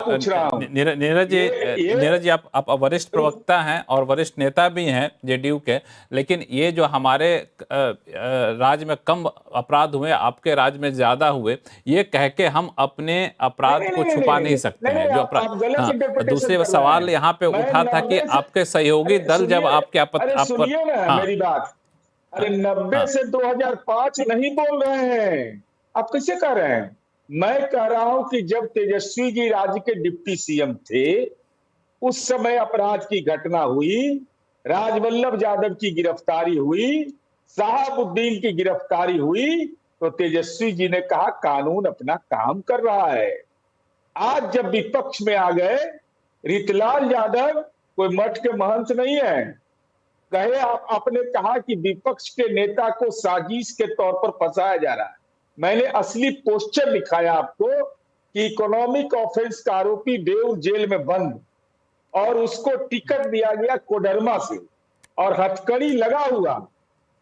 पूछ रहा हूँ। नीरज जी, आप वरिष्ठ प्रवक्ता हैं और वरिष्ठ नेता भी हैं जेडीयू के, लेकिन ये जो हमारे राज्य में कम अपराध हुए, आपके राज्य में ज्यादा हुए, ये कह के हम अपने अपराध को छुपा नहीं सकते हैं जो अपराध। आप गलत इंटरप्रिटेशन दूसरे कर रहे सवाल हैं। यहाँ पे उठा था कि आपके सहयोगी दल जब आपके अरे आप पर, सुनिए ना हाँ मेरी बात। अरे 90 हाँ से 2005 नहीं बोल रहे हैं। आप कैसे कह रहे हैं? मैं कह रहा हूं कि जब तेजस्वी जी राज्य के डिप्टी सीएम थे, उस समय अपराध की घटना हुई, राजवल्लभ यादव की गिरफ्तारी हुई, शहाबुद्दीन की गिरफ्तारी हुई, तो तेजस्वी जी ने कहा कानून अपना काम कर रहा है। आज जब विपक्ष में आ गए, रीतलाल यादव कोई मठ के महंत नहीं है, कहे आप आपने कहा कि विपक्ष के नेता को साजिश के तौर पर फंसाया जा रहा है। मैंने असली पोस्टर दिखाया आपको कि इकोनॉमिक ऑफेंस का आरोपी देव जेल में बंद, और उसको टिकट दिया गया कोडरमा से और हथकड़ी लगा हुआ।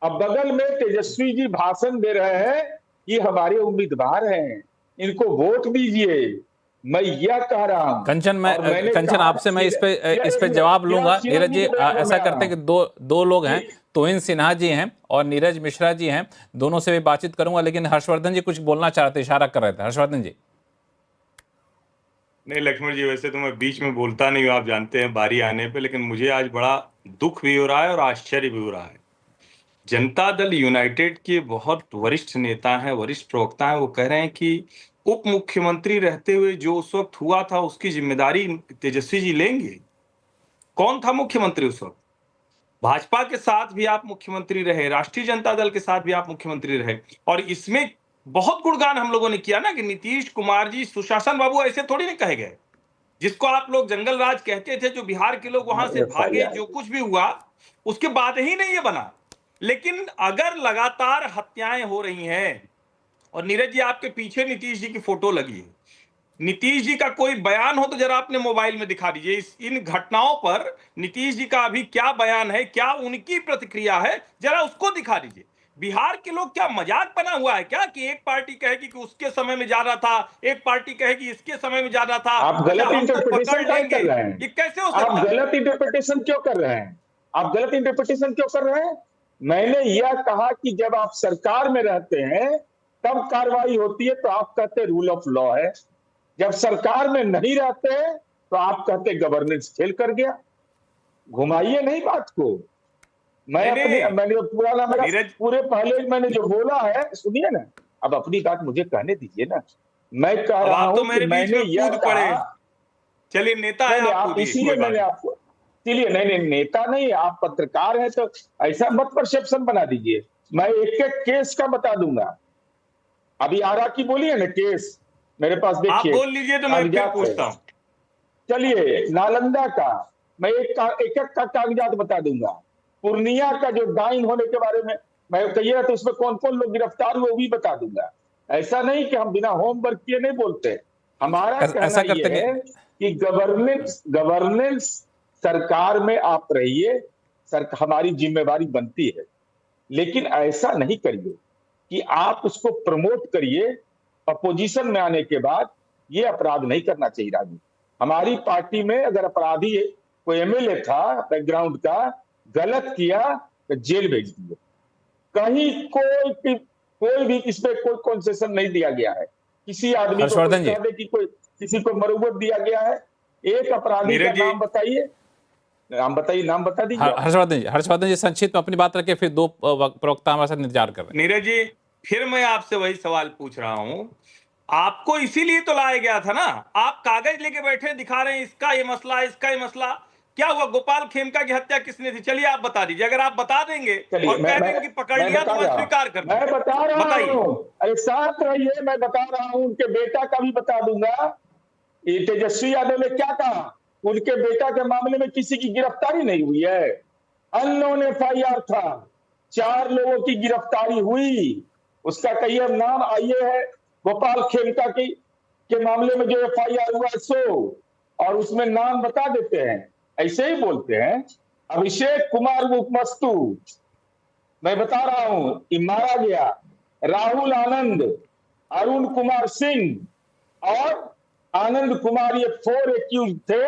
अब बगल में तेजस्वी जी भाषण दे रहे हैं कि हमारे उम्मीदवार हैं, इनको वोट दीजिए। मैं यह कह रहा हूं। कंचन आपसे मैं इस पे जवाब लूंगा। नीरज जी, ऐसा करते हैं कि दो लोग हैं, तोहिन सिन्हा जी हैं और नीरज मिश्रा जी हैं, दोनों से भी बातचीत करूंगा, लेकिन हर्षवर्धन जी कुछ बोलना चाह रहे थे, इशारा कर रहे थे। हर्षवर्धन जी। नहीं लक्ष्मण जी, वैसे तो मैं बीच में बोलता नहीं हूँ, आप जानते हैं बारी आने पे, लेकिन मुझे आज बड़ा दुख भी हो रहा है और आश्चर्य भी हो रहा है। जनता दल यूनाइटेड के बहुत वरिष्ठ नेता हैं, वरिष्ठ प्रवक्ता हैं, वो कह रहे हैं कि उप मुख्यमंत्री रहते हुए जो उस वक्त हुआ था उसकी जिम्मेदारी तेजस्वी जी लेंगे। कौन था मुख्यमंत्री उस वक्त? भाजपा के साथ भी आप मुख्यमंत्री रहे, राष्ट्रीय जनता दल के साथ भी आप मुख्यमंत्री रहे, और इसमें बहुत गुणगान हम लोगों ने किया ना कि नीतीश कुमार जी सुशासन बाबू ऐसे थोड़ी नहीं कहे गए। जिसको आप लोग जंगल राज कहते थे, जो बिहार के लोग वहां से भागे, जो कुछ भी हुआ उसके बाद ही नहीं ये बना। लेकिन अगर लगातार हत्याएं हो रही हैं, और नीरज जी आपके पीछे नीतीश जी की फोटो लगी है, नीतीश जी का कोई बयान हो तो जरा अपने मोबाइल में दिखा दीजिए। इन घटनाओं पर नीतीश जी का अभी क्या बयान है, क्या उनकी प्रतिक्रिया है, जरा उसको दिखा दीजिए। बिहार के लोग क्या मजाक बना हुआ है क्या कि एक पार्टी कहेगी कि उसके समय में जा रहा था, एक पार्टी कहेगी इसके समय में जा रहा था, आप गलत इंटरप्रिटेशन कर रहे हैं। ये कैसे हो सकता आप गलत इंटरप्रिटेशन क्यों कर रहे हैं? आप गलत इंटरप्रिटेशन क्यों कर रहे हैं? मैंने यह कहा कि जब आप सरकार में रहते हैं तब कार्रवाई होती है तो आप कहते रूल ऑफ लॉ है, जब सरकार में नहीं रहते तो आप कहते गवर्नेंस फेल कर गया। घुमाइए नहीं बात को। मैंने पूरे पहले मैंने जो बोला है सुनिए ना, अब अपनी बात मुझे कहने दीजिए ना। मैं कह रहा हूं कि मैंने यह कहा, चलिए नेता है आप इसीलिए मैंने आपको, चलिए नहीं नेता नहीं, आप पत्रकार हैं तो ऐसा मत परसेप्शन बना दीजिए। मैं एक एक केस का बता दूंगा। अभी आरा की बोली है ना केस, मेरे पास देखिए, आप बोल लीजिए तो मैं फिर पूछता हूं। चलिए नालंदा का मैं एक का कागजात बता दूंगा। पूर्णिया का जो डाइन होने के बारे में मैं कहिए तो उसमें कौन कौन लोग गिरफ्तार हुए वो भी बता दूंगा। ऐसा नहीं कि हम बिना होमवर्क किए नहीं बोलते। हमारा कहना यह है कि गवर्नेंस सरकार में आप रहिए, हमारी जिम्मेवारी बनती है, लेकिन ऐसा नहीं करिए कि आप उसको प्रमोट करिए। अपोजिशन में आने के बाद ये अपराध नहीं करना चाहिए। राजू, हमारी पार्टी में अगर अपराधी कोई एमएलए था बैकग्राउंड का, गलत किया तो जेल भेज दिए। कहीं कोई भी इसमें कोई कंसेशन नहीं दिया गया है। किसी आदमी को कोई कह दे कि कोई किसी को मरुवत दिया गया है। एक अपराधी का नाम बताइए, नाम बता दीजिए। हर्षवर्धन जी संक्षिप्त में अपनी बात रखिए, फिर दो प्रवक्ता हमारे साथ इंतजार कर रहे हैं। नीरज जी, फिर मैं आपसे वही सवाल पूछ रहा हूं, आपको इसीलिए तो लाया गया था ना। आप कागज लेके बैठे दिखा रहे हैं इसका ये मसला, इसका ये मसला। क्या हुआ? गोपाल खेमका की हत्या किसने थी? चलिए आप बता दीजिए। अगर आप बता देंगे और कह देंगे कि पकड़ लिया तो मैं स्वीकार कर मैं बता रहा हूं। अरे साथ रहिए, मैं बता रहा हूं। उनके बेटा का भी बता दूंगा। तेजस्वी यादव ने क्या कहा, उनके बेटा के मामले में किसी की गिरफ्तारी नहीं हुई है। अननोन एफआईआर था, 4 लोगों की गिरफ्तारी हुई। उसका कई नाम आइए है, गोपाल खेमका के मामले में जो एफआईआर हुआ सो, और उसमें नाम बता देते हैं, ऐसे ही बोलते हैं। अभिषेक कुमार मुखमस्तु मैं बता रहा हूं कि मारा गया। राहुल आनंद, अरुण कुमार सिंह और आनंद कुमार, ये 4 एक्यूज थे,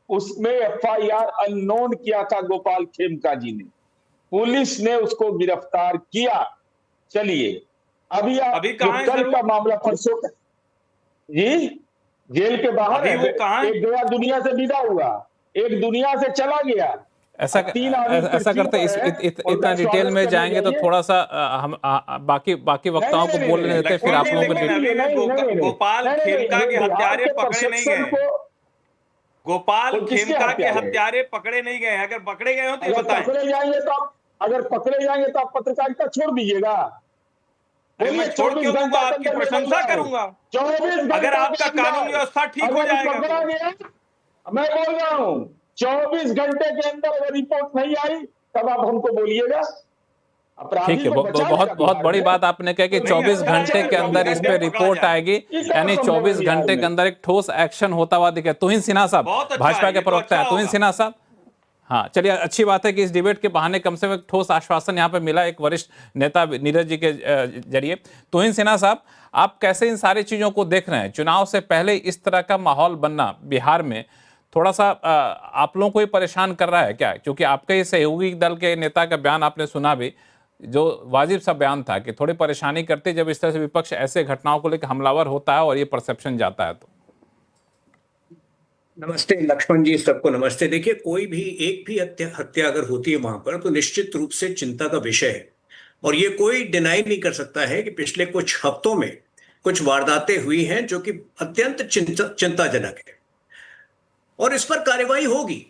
उसमें FIR अननोन किया था गोपाल खेमका जी ने, पुलिस ने उसको गिरफ्तार किया। चलिए अभी जो कल का मामला परसों का, जी जेल के बाहर है, एक गया दुनिया से विदा हुआ, एक दुनिया से चला गया। ऐसा करते इतना डिटेल में जाएंगे तो थोड़ा सा हम बाकी वक्ताओं को बोलने देते, फिर आप लोगों को गोपाल खेमका के हत्यारे पकड़े नहीं गए, गोपाल खेमका के हत्यारे पकड़े नहीं गए, अगर पकड़े गए हो तो बताएं। अगर पकड़े जाएंगे तो आप पत्रकारिता छोड़ दीजिएगा। मैं छोड़ क्यों दूंगा, आपकी प्रशंसा करूंगा। 24 अगर आपका कानून व्यवस्था ठीक हो जाएगा, मैं बोल रहा हूं 24 घंटे के अंदर अगर रिपोर्ट नहीं आई तब आप हमको बोलिएगा। ठीक है, बहुत बड़ी बात आपने कहा कि 24 घंटे के अंदर इस पे रिपोर्ट आएगी, यानी 24 घंटे के अंदर एक ठोस एक्शन होता हुआ दिखे। तुहिन सिन्हा साहब भाजपा के प्रवक्ता है, तुहिन सिन्हा साहब। हाँ चलिए, अच्छी बात है कि इस डिबेट के बहाने कम से कम एक ठोस आश्वासन यहाँ पे मिला एक वरिष्ठ नेता नीरज जी के जरिए। तुहिन सिन्हा साहब, आप कैसे इन सारी चीजों को देख रहे हैं? चुनाव से पहले इस तरह का माहौल बनना बिहार में थोड़ा सा आप लोगों को ही परेशान कर रहा है क्या? क्योंकि आपके ही सहयोगी दल के नेता का बयान आपने सुना भी, जो वाजिब सा बयान था कि थोड़ी परेशानी करती जब इस तरह से विपक्ष ऐसे घटनाओं को लेकर हमलावर होता है और ये परसेप्शन जाता है। तो नमस्ते लक्ष्मण जी, सबको नमस्ते। देखिए, कोई भी एक भी हत्या अगर होती है वहां पर तो निश्चित रूप से चिंता का विषय है, और ये कोई डिनाई नहीं कर सकता है कि पिछले कुछ हफ्तों में कुछ वारदातें हुई हैं जो कि अत्यंत चिंताजनक है, और इस पर कार्रवाई होगी।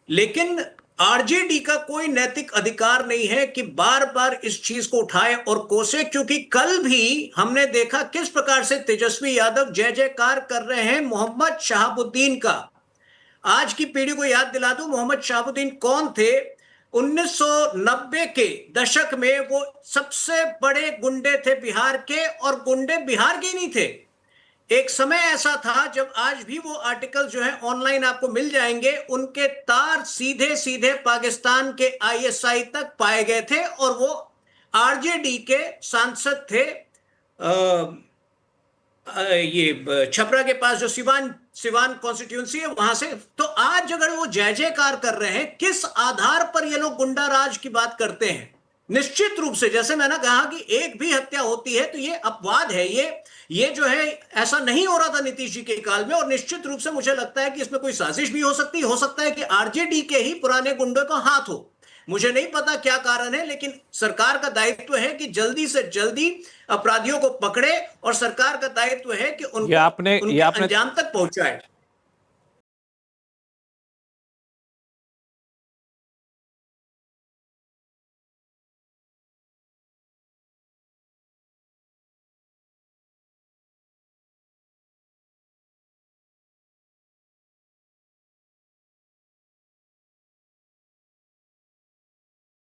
लेकिन आरजेडी का कोई नैतिक अधिकार नहीं है कि बार बार इस चीज को उठाए और कोसे, क्योंकि कल भी हमने देखा किस प्रकार से तेजस्वी यादव जय जयकार कर रहे हैं मोहम्मद शहाबुद्दीन का। आज की पीढ़ी को याद दिला दूं, मोहम्मद शहाबुद्दीन कौन थे? 1990 के दशक में वो सबसे बड़े गुंडे थे बिहार के, और गुंडे बिहार के ही नहीं थे। एक समय ऐसा था जब, आज भी वो आर्टिकल जो है ऑनलाइन आपको मिल जाएंगे, उनके तार सीधे सीधे पाकिस्तान के ISI तक पाए गए थे, और वो आरजेडी के सांसद थे। ये छपरा के पास जो सिवान कॉन्स्टिट्यूंसी है वहां से। तो आज अगर वो जय जयकार कर रहे हैं, किस आधार पर ये लोग गुंडा राज की बात करते हैं? निश्चित रूप से, जैसे मैंने कहा कि एक भी हत्या होती है तो ये अपवाद है, ये जो है ऐसा नहीं हो रहा था नीतीश जी के काल में, और निश्चित रूप से मुझे लगता है कि इसमें कोई साजिश भी हो सकता है कि आरजेडी के ही पुराने गुंडों का हाथ हो। मुझे नहीं पता क्या कारण है, लेकिन सरकार का दायित्व है कि जल्दी से जल्दी अपराधियों को पकड़े, और सरकार का दायित्व है कि उनको अंजाम तक पहुंचाए।